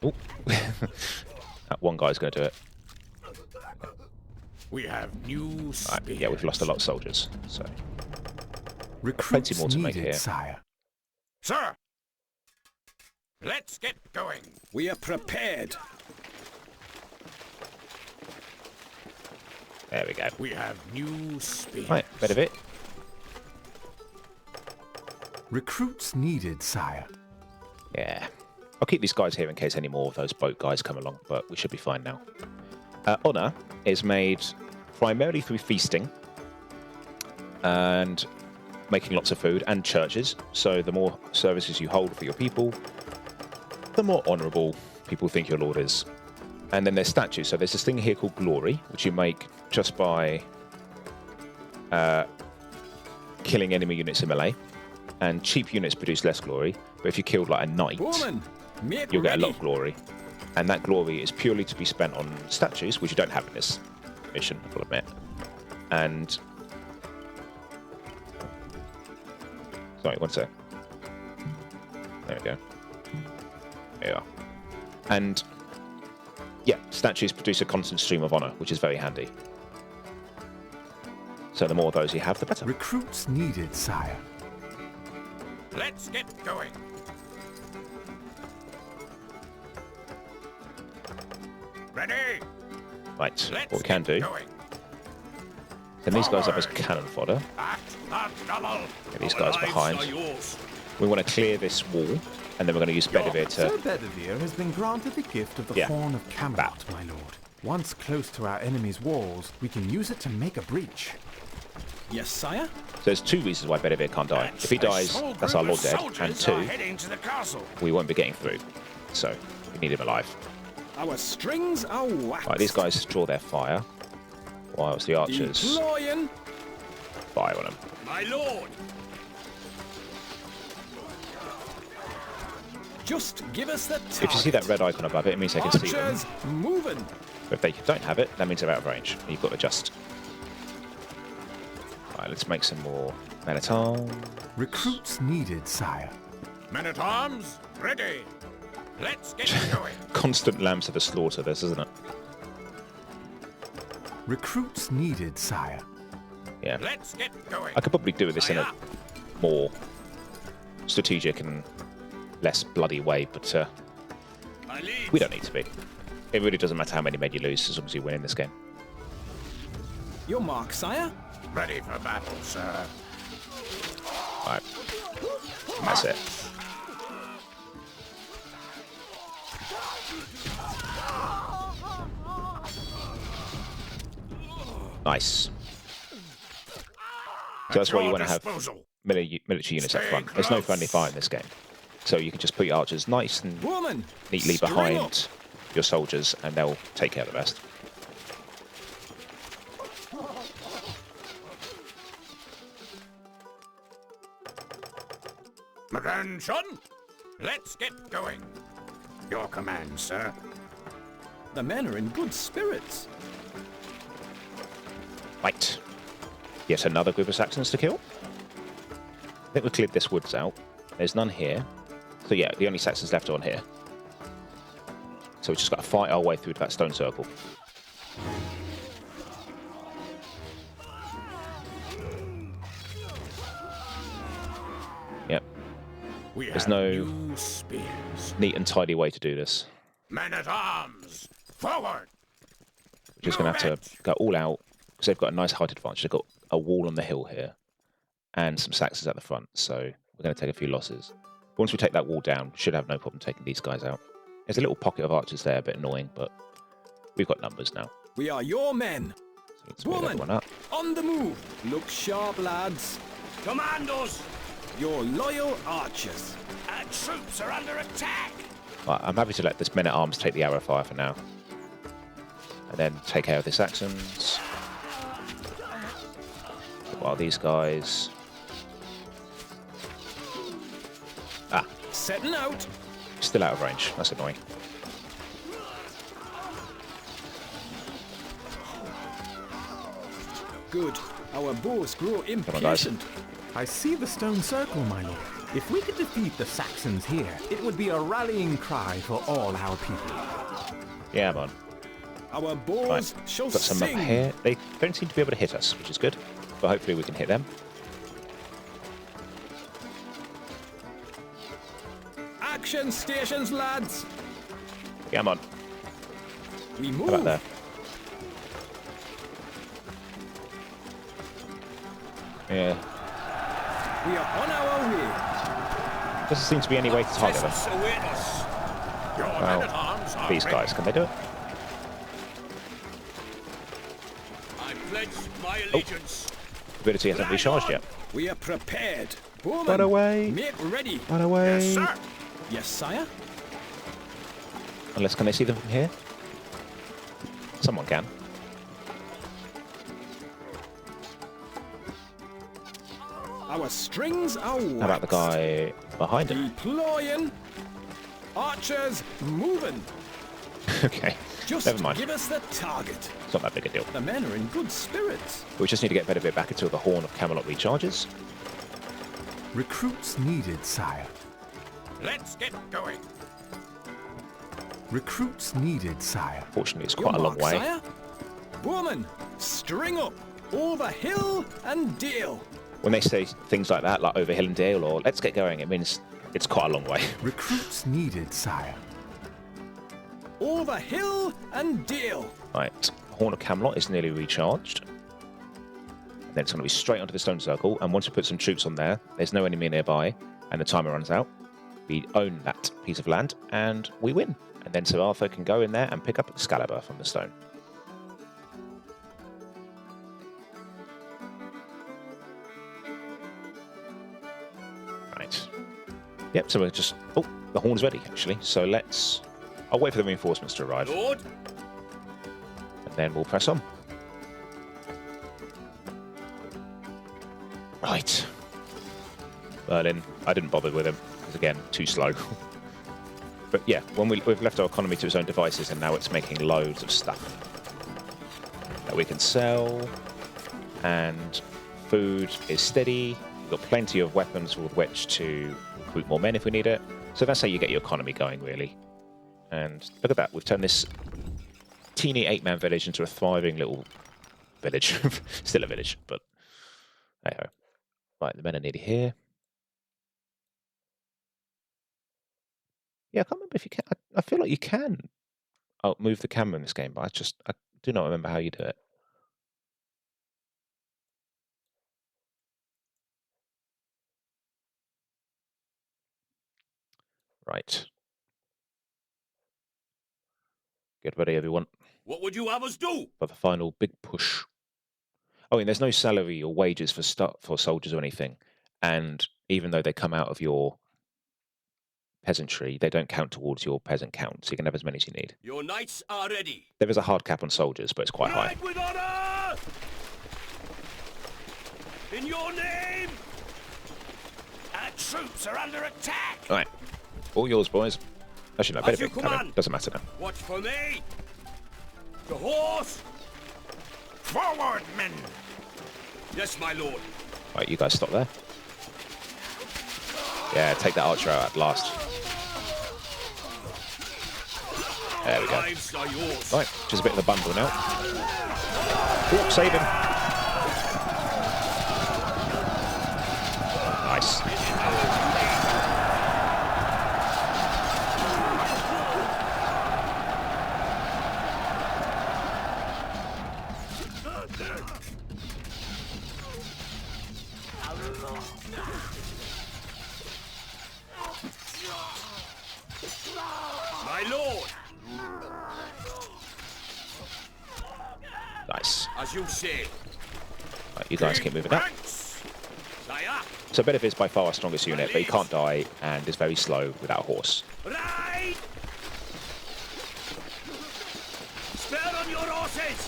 Oh, that one guy's going to do it. We have new spears. Right, yeah, we've lost a lot of soldiers, so Recruits more to make needed, here. sire. Sir, let's get going. We are prepared. there we go. We have new spears. Right, bit of it. Recruits needed, sire. Yeah. I'll keep these guys here in case any more of those boat guys come along, but we should be fine now. Honour is made primarily through feasting, and making lots of food and churches. So the more services you hold for your people, the more honourable people think your lord is. And then there's statues. So there's this thing here called glory, which you make just by killing enemy units in melee. And cheap units produce less glory, but if you killed like a knight, you'll get a lot of glory. And that glory is purely to be spent on statues, which you don't have in this mission, I'll admit. And sorry, one sec. There we go. There you are. And yeah, statues produce a constant stream of honor, which is very handy. So the more of those you have, the better. Recruits needed, sire. Let's get going. Ready? Right, Let's what we can do, going. send these guys up as cannon fodder. Get these guys behind. We want to clear this wall, and then we're going to use Bedivere to... Sir Bedivere has been granted the gift of the Horn of Camelot, my lord. Once close to our enemy's walls, we can use it to make a breach. Yes, sire? So there's two reasons why Bedivere can't die. If he dies, that's our lord dead, and two, we won't be getting through. So we need him alive. Our strings are waxed. Right, these guys draw their fire, whilst the archers Deploying. fire on them. My lord! Just give us the target. If you see that red icon above it, it means they can see them. Archers moving. But if they don't have it, that means they're out of range. You've got to adjust. Right, let's make some more men-at-arms. Recruits needed, sire. Men-at-arms, ready. Let's get going. Constant lambs to the slaughter, this, isn't it? Recruits needed, sire. Yeah. Let's get going. I could probably do this in a more strategic and less bloody way, but we don't need to be. It really doesn't matter how many men you lose as long as you win in this game. Your mark, sire. Ready for battle, sir. Right. That's it. Nice. So that's why you want to have military units up front. There's no friendly fire in this game. So you can just put your archers nice and neatly behind your soldiers, and they'll take care of the rest. Attention! Let's get going. Your command, sir. The men are in good spirits. Right. Yet another group of Saxons to kill. I think we cleared this woods out. There's none here. So yeah, the only Saxons left are on here. So we've just got to fight our way through to that stone circle. Yep. There's no neat and tidy way to do this. Men-at-arms, forward! We're just going to have to go all out, because they've got a nice height advantage. They've got a wall on the hill here, and some Saxons at the front, so we're going to take a few losses. But once we take that wall down, we should have no problem taking these guys out. There's a little pocket of archers there, a bit annoying, but we've got numbers now. We are your men. So let's split everyone up. On the move. Look sharp, lads. Commandos! Your loyal archers. Our troops are under attack! Right, I'm happy to let this men-at-arms take the arrow fire for now. And then take care of the Saxons. While these guys... Ah. Setting out. Still out of range. That's annoying. Good. Our bows grow impatient. I see the stone circle, my lord. If we could defeat the Saxons here, it would be a rallying cry for all our people. Yeah, man. Our bows Right. shall Got some up sing. here. They don't seem to be able to hit us, which is good. But hopefully we can hit them. Action stations, lads. Come on. We How move. about there? Yeah. We are on our way. Doesn't seem to be any way to target them. Peasants await us. Your men-at-arms are These ready. guys, can they do it? I pledge my allegiance. ability hasn't recharged yet. We are prepared. Bowman, Run away. make ready. Run away. Yes, sir. Yes, sire. Unless, can they see them from here? Someone can. Our strings are waxed. How about the guy behind him? Deploying. Archers moving. Okay, Just never mind. give us the target. It's not that big a deal. The men are in good spirits. We just need to get Bedivere back until the Horn of Camelot recharges. Recruits needed, sire. Let's get going. Recruits needed, sire. Fortunately, it's Your quite a long mark, way. Sire. Bowman, string up. Over hill and dale. When they say things like that, like over hill and dale or let's get going, it means it's quite a long way. Recruits needed, sire. Over hill and dale. Right, Horn of Camelot is nearly recharged. Then it's going to be straight onto the stone circle, and once we put some troops on there, there's no enemy nearby, and the timer runs out. We own that piece of land, and we win. And then Sir Arthur can go in there and pick up Excalibur from the stone. Right. Yep, so we're just... Oh, the horn's ready, actually. So let's... I'll wait for the reinforcements to arrive. Lord, And then we'll press on. Right. Merlin. I didn't bother with him, because again, too slow. But yeah, when we've left our economy to its own devices, and now it's making loads of stuff that we can sell. And food is steady. We've got plenty of weapons with which to recruit more men if we need it. So that's how you get your economy going, really. And look at that, we've turned this teeny 8-man village into a thriving little village. Still a village, but hey ho. Right, the men are nearly here. Yeah, I can't remember if you can. I feel like you can move the camera in this game, but I do not remember how you do it. Right. Get ready, everyone, what would you have us do? for the final big push. Oh, and there's no salary or wages for soldiers or anything. And even though they come out of your peasantry, they don't count towards your peasant count, so you can have as many as you need. Your knights are ready. There is a hard cap on soldiers, but it's quite high. Ride with honor! In your name! Our troops are under attack. All right, all yours, boys. Actually, no, As you Bedivere can come in. command. Doesn't matter now. Watch for me! The horse! Forward, men. Yes, my lord. Right, you guys stop there. Yeah, take that archer out at last. There we go. Lives are yours. Right, just a bit of the bundle now. Oh, save him. Nice. My lord! Nice. As you say. Right, you guys keep moving up. Ranks. Sire! So Bedivere is by far our strongest unit, but he can't die and is very slow without a horse. Ride! Spare on your horses!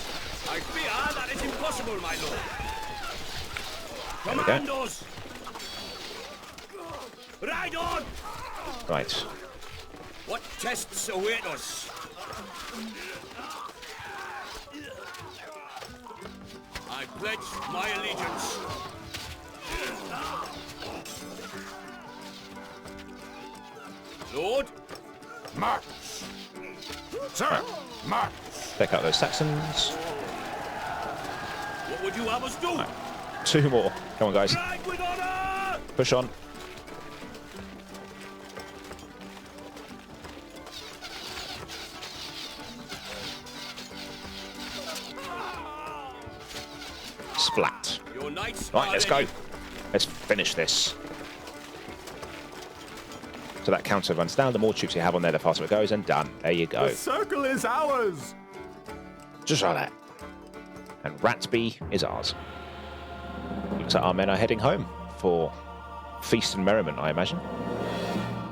I fear that is impossible, my lord. There we go. Commandos! Ride on! Right. What tests await us? I pledge my allegiance. Lord, March. Sir, march. Take out those Saxons. what would you have us do? 2 more. Come on, guys. Ride with honor! Push on. Splat. Your knights Right, are let's go. ready. Let's finish this. So that counter runs down. The more troops you have on there, the faster it goes, and done. There you go. The circle is ours! Just like that. And Ratsby is ours. looks like our men are heading home for feast and merriment, I imagine.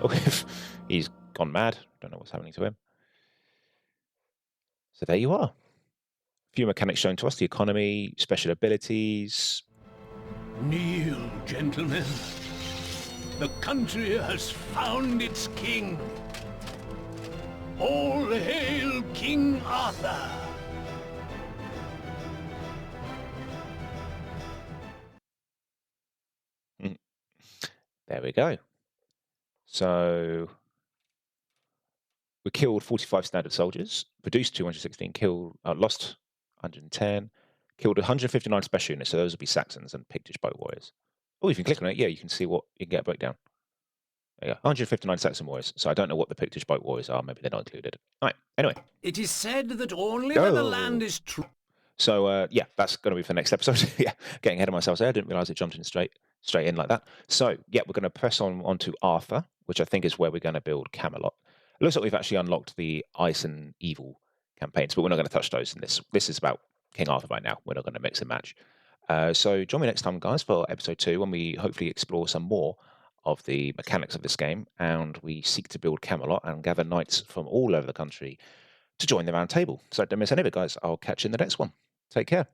Oh, he's gone mad. Don't know what's happening to him. So there you are. A few mechanics shown to us: the economy, special abilities. Kneel, gentlemen. The country has found its king. All hail King Arthur! There we go. So we killed 45 standard soldiers, produced 216, lost 110, killed 159 special units. So those would be Saxons and Pictish boat warriors. Oh, if you can click on it, yeah, you can see what you can get a breakdown. There you go, 159 Saxon warriors. So I don't know what the Pictish boat warriors are. Maybe they're not included. All right. Anyway. It is said that only where the land is true. So yeah, that's going to be for the next episode. Yeah, getting ahead of myself there. I didn't realise it jumped in straight in like that. So yeah, we're going to press onto Arthur, which I think is where we're going to build Camelot. It looks like we've actually unlocked the Ice and Evil campaigns, but we're not going to touch those in this. This is about King Arthur right now. We're not going to mix and match. So join me next time, guys, for episode 2, when we hopefully explore some more of the mechanics of this game, and we seek to build Camelot and gather knights from all over the country to join the round table. So don't miss any of it, guys. I'll catch you in the next one. Take care.